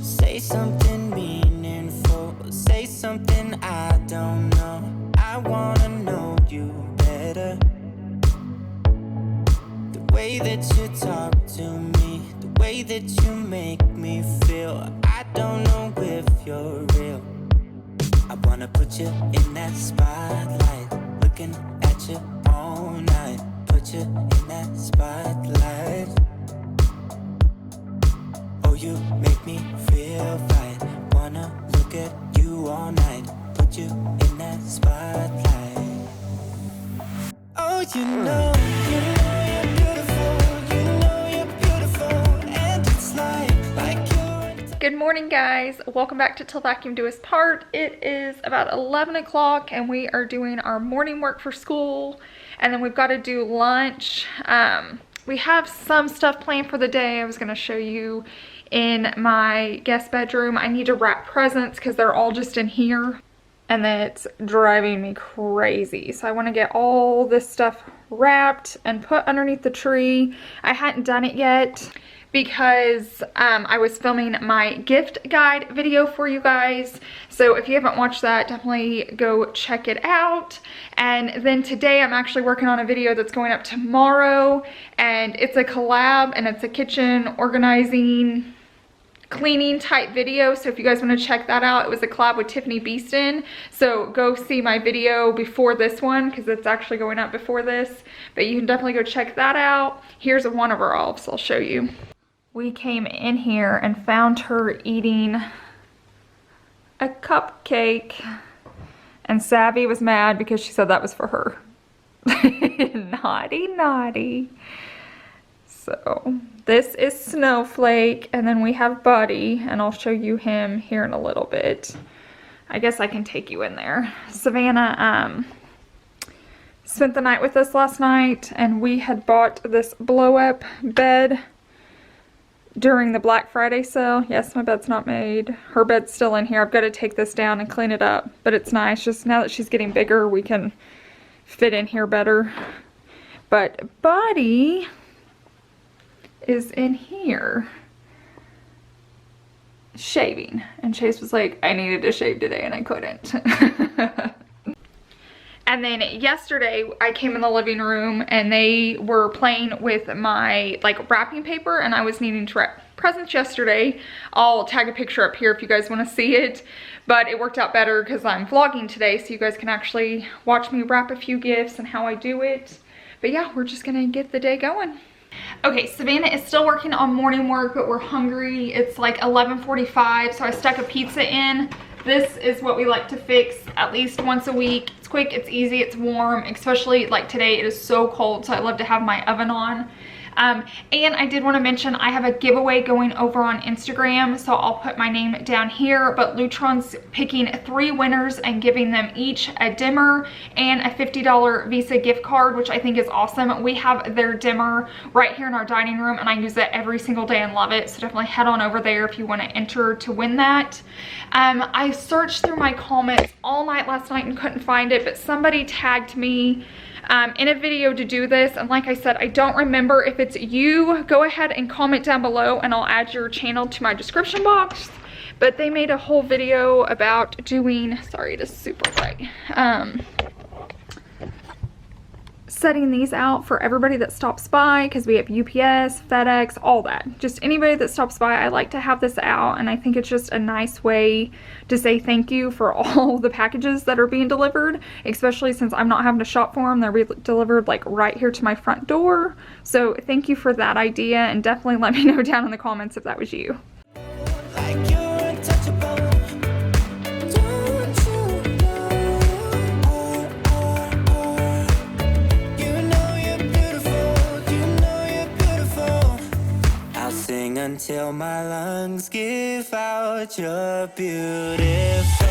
Say something meaningful, say something I don't know. I wanna know you better. The way that you talk to me, the way that you make me feel, I don't know if you're real. I wanna put you in that spotlight, looking at you all night. Put you in that spotlight. Oh, you make me feel right. Wanna look at you all night. Put you in that spotlight. Oh, you know you're beautiful. You know you're beautiful, and it's like you're. Good morning, guys. Welcome back to Till Vacuum Do Us Part. It is about 11 o'clock and we are doing our morning work for school, and then we've got to do lunch. We have some stuff planned for the day. I was going to show you in my guest bedroom. I need to wrap presents because they're all just in here, and it's driving me crazy. So I want to get all this stuff wrapped and put underneath the tree. I hadn't done it yet because I was filming my gift guide video for you guys. So if you haven't watched that, definitely go check it out. And then today I'm actually working on a video that's going up tomorrow, and it's a collab and it's a kitchen organizing, cleaning type video. So if you guys want to check that out, it was a collab with Tiffany Beeston. So go see my video before this one because it's actually going up before this. But you can definitely go check that out. Here's one of her elves, I'll show you. We came in here and found her eating a cupcake, and Savvy was mad because she said that was for her. Naughty, naughty. So this is Snowflake, and then we have Buddy, and I'll show you him here in a little bit. I guess I can take you in there. Savannah spent the night with us last night, and we had bought this blow-up bed during the Black Friday sale. Yes, my bed's not made. Her bed's still in here. I've got to take this down and clean it up, but it's nice. Just now that she's getting bigger, we can fit in here better. But Buddy is in here shaving, and Chase was like, I needed to shave today and I couldn't. And then yesterday I came in the living room and they were playing with my wrapping paper, and I was needing to wrap presents yesterday. I'll tag a picture up here if you guys want to see it, but it worked out better because I'm vlogging today, so you guys can actually watch me wrap a few gifts and how I do it. But yeah, we're just gonna get the day going. Okay, Savannah is still working on morning work, but we're hungry. It's like 11:45, so I stuck a pizza in. This is what we like to fix at least once a week. It's quick, it's easy, it's warm, especially like today it is so cold, so I love to have my oven on. And I did want to mention I have a giveaway going over on Instagram, so I'll put my name down here, but Lutron's picking 3 winners and giving them each a dimmer and a $50 Visa gift card, which I think is awesome. We have their dimmer right here in our dining room, and I use it every single day and love it, so definitely head on over there if you want to enter to win that. I searched through my comments all night last night and couldn't find it, but somebody tagged me in a video to do this, and like I said, I don't remember. If it's you, go ahead and comment down below and I'll add your channel to my description box. But they made a whole video about doing, sorry, it is super bright, setting these out for everybody that stops by, because we have UPS, FedEx, all that. Just anybody that stops by, I like to have this out, and I think it's just a nice way to say thank you for all the packages that are being delivered, especially since I'm not having to shop for them. They're delivered like right here to my front door. So thank you for that idea, and definitely let me know down in the comments if that was you. Like you're untouchable. Until my lungs give out, you're beautiful.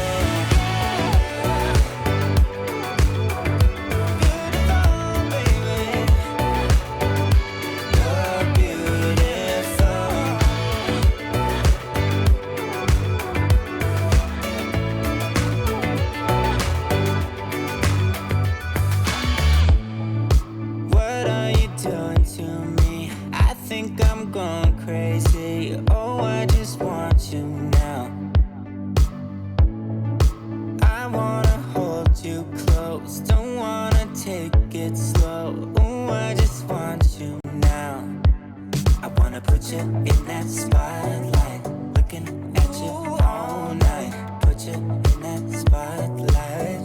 What are you doing to me? I think I'm going crazy. Oh, I just want you now. I wanna hold you close, don't wanna take it slow. Ooh, I just want you now. I wanna put you in that spotlight, looking at you all night. Put you in that spotlight.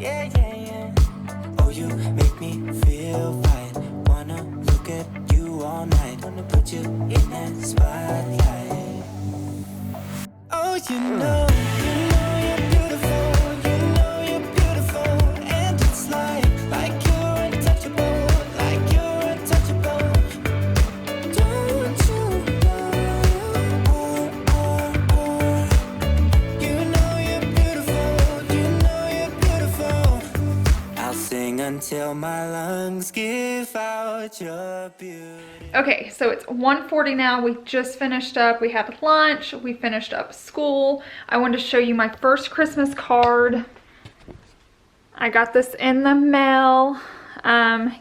Yeah, yeah, yeah. Oh, you make me feel right. Wanna look at you all night. Wanna put you in that spotlight. Oh, you know you're beautiful. You know you're beautiful. And it's like you're untouchable. Like you're untouchable. Don't you know you know you're beautiful. You know you're beautiful. I'll sing until my lungs give out your beauty. Okay, so it's 1:40 now. We just finished up. We had lunch. We finished up school. I wanted to show you my first Christmas card. I got this in the mail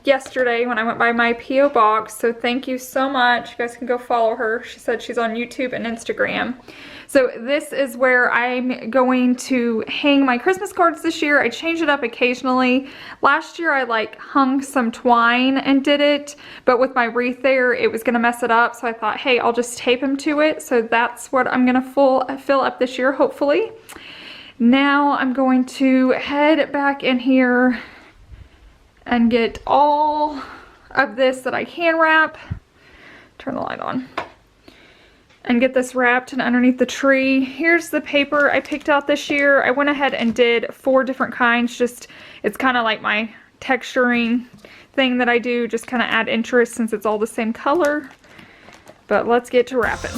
yesterday when I went by my P.O. box. So thank you so much. You guys can go follow her. She said she's on YouTube and Instagram. So this is where I'm going to hang my Christmas cards this year. I change it up occasionally. Last year I like hung some twine and did it, but with my wreath there, it was gonna mess it up. So I thought, hey, I'll just tape them to it. So that's what I'm gonna fill up this year, hopefully. Now I'm going to head back in here and get all of this that I can wrap. Turn the light on. And get this wrapped and underneath the tree. Here's the paper I picked out this year. I went ahead and did 4 different kinds. Just, it's kind of like my texturing thing that I do. Just kind of add interest since it's all the same color. But let's get to wrapping.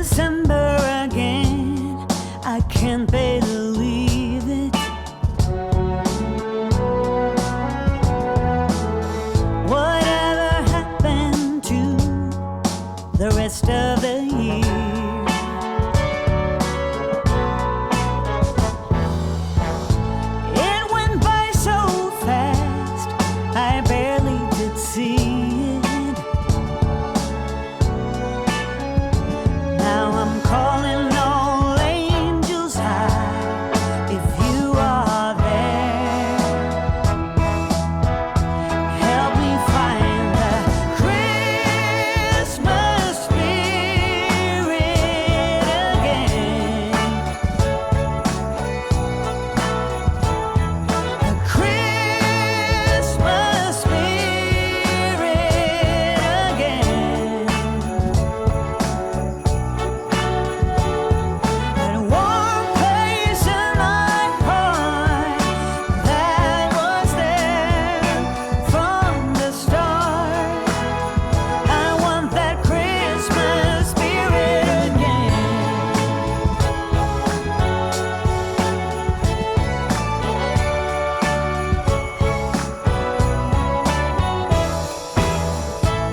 December again, I can't believe it. Whatever happened to the rest of the year? It went by so fast, I barely did see it. Now I'm calling all angels high, if you are there, help me find the Christmas spirit again. The Christmas spirit again. That warm place in my heart that was there from the start. I want that Christmas spirit again.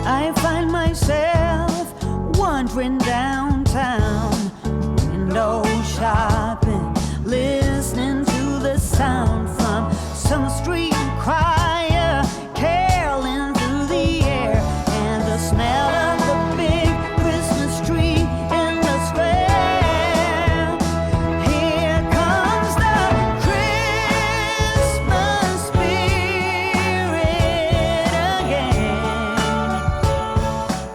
I find myself wandering downtown, window shopping, listening to the sound from some street choir caroling through the air, and the smell of the big Christmas tree in the square. Here comes the Christmas spirit again.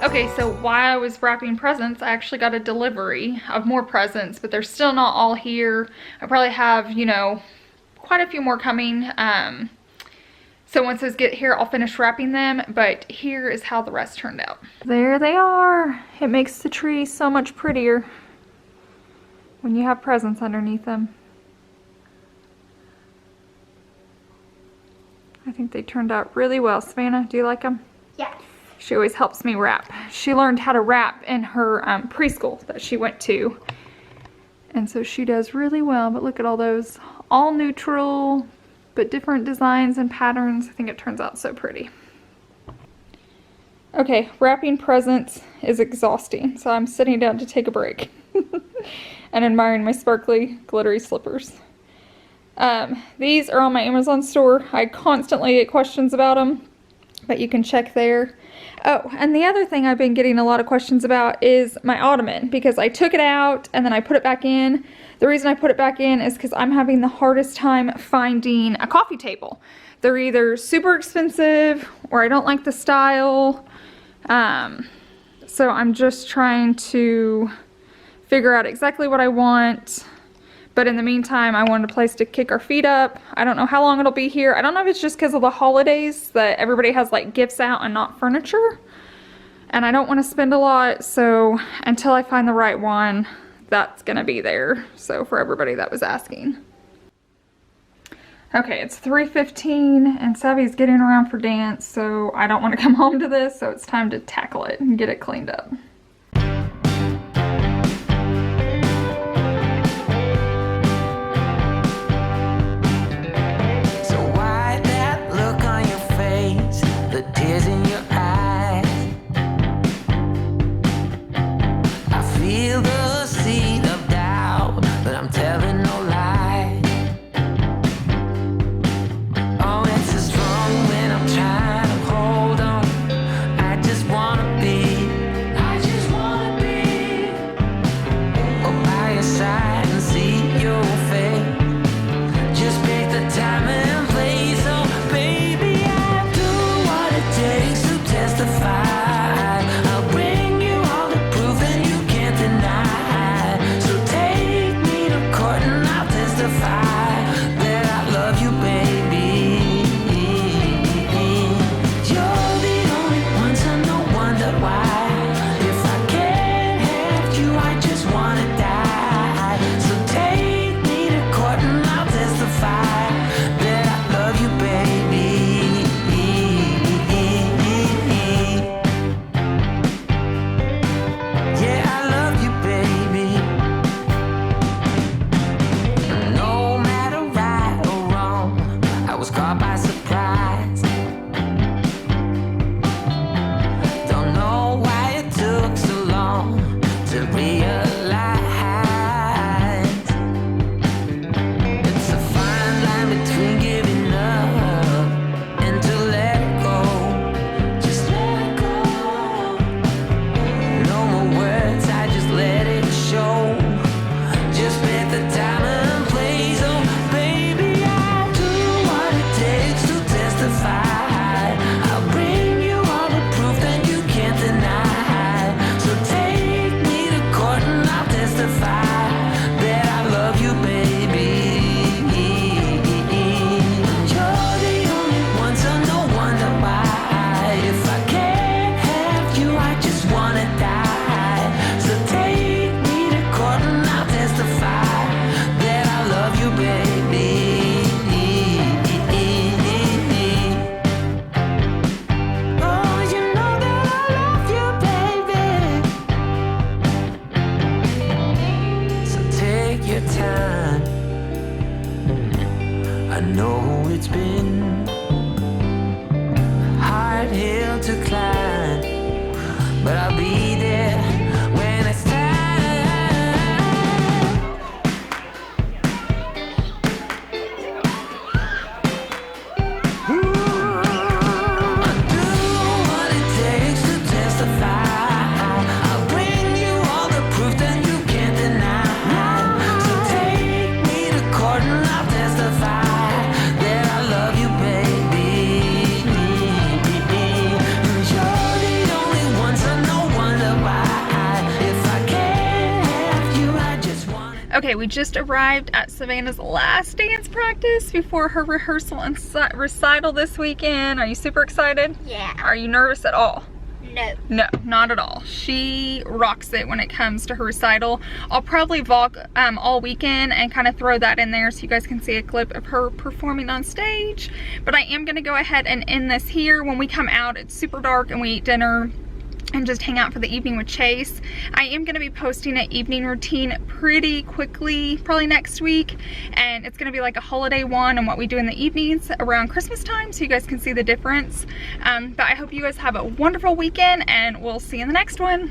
Okay, so while I was wrapping presents, I actually got a delivery of more presents, but they're still not all here. I probably have, you know, quite a few more coming. So once those get here, I'll finish wrapping them, but here is how the rest turned out. There they are. It makes the tree so much prettier when you have presents underneath them. I think they turned out really well. Savannah, do you like them? Yes. She always helps me wrap. She learned how to wrap in her preschool that she went to. And so she does really well, but look at all those, all neutral, but different designs and patterns. I think it turns out so pretty. Okay, wrapping presents is exhausting, so I'm sitting down to take a break and admiring my sparkly, glittery slippers. These are on my Amazon store. I constantly get questions about them, but you can check there. Oh, and the other thing I've been getting a lot of questions about is my ottoman, because I took it out and then I put it back in. The reason I put it back in is because I'm having the hardest time finding a coffee table. They're either super expensive or I don't like the style. So I'm just trying to figure out exactly what I want. But in the meantime, I wanted a place to kick our feet up. I don't know how long it'll be here. I don't know if it's just because of the holidays that everybody has like gifts out and not furniture. And I don't want to spend a lot, so until I find the right one, that's gonna be there. So for everybody that was asking. Okay, it's 3:15 and Savvy's getting around for dance, so I don't want to come home to this, so it's time to tackle it and get it cleaned up. I just wanna be we just arrived at Savannah's last dance practice before her rehearsal and recital this weekend. Are you super excited? Yeah. Are you nervous at all? No. No, not at all. She rocks it when it comes to her recital. I'll probably vlog all weekend and kind of throw that in there so you guys can see a clip of her performing on stage. But I am gonna go ahead and end this here. When we come out, it's super dark and we eat dinner and just hang out for the evening with Chase. I am going to be posting an evening routine pretty quickly, probably next week, and it's going to be like a holiday one and what we do in the evenings around Christmas time so you guys can see the difference. But I hope you guys have a wonderful weekend and we'll see you in the next one.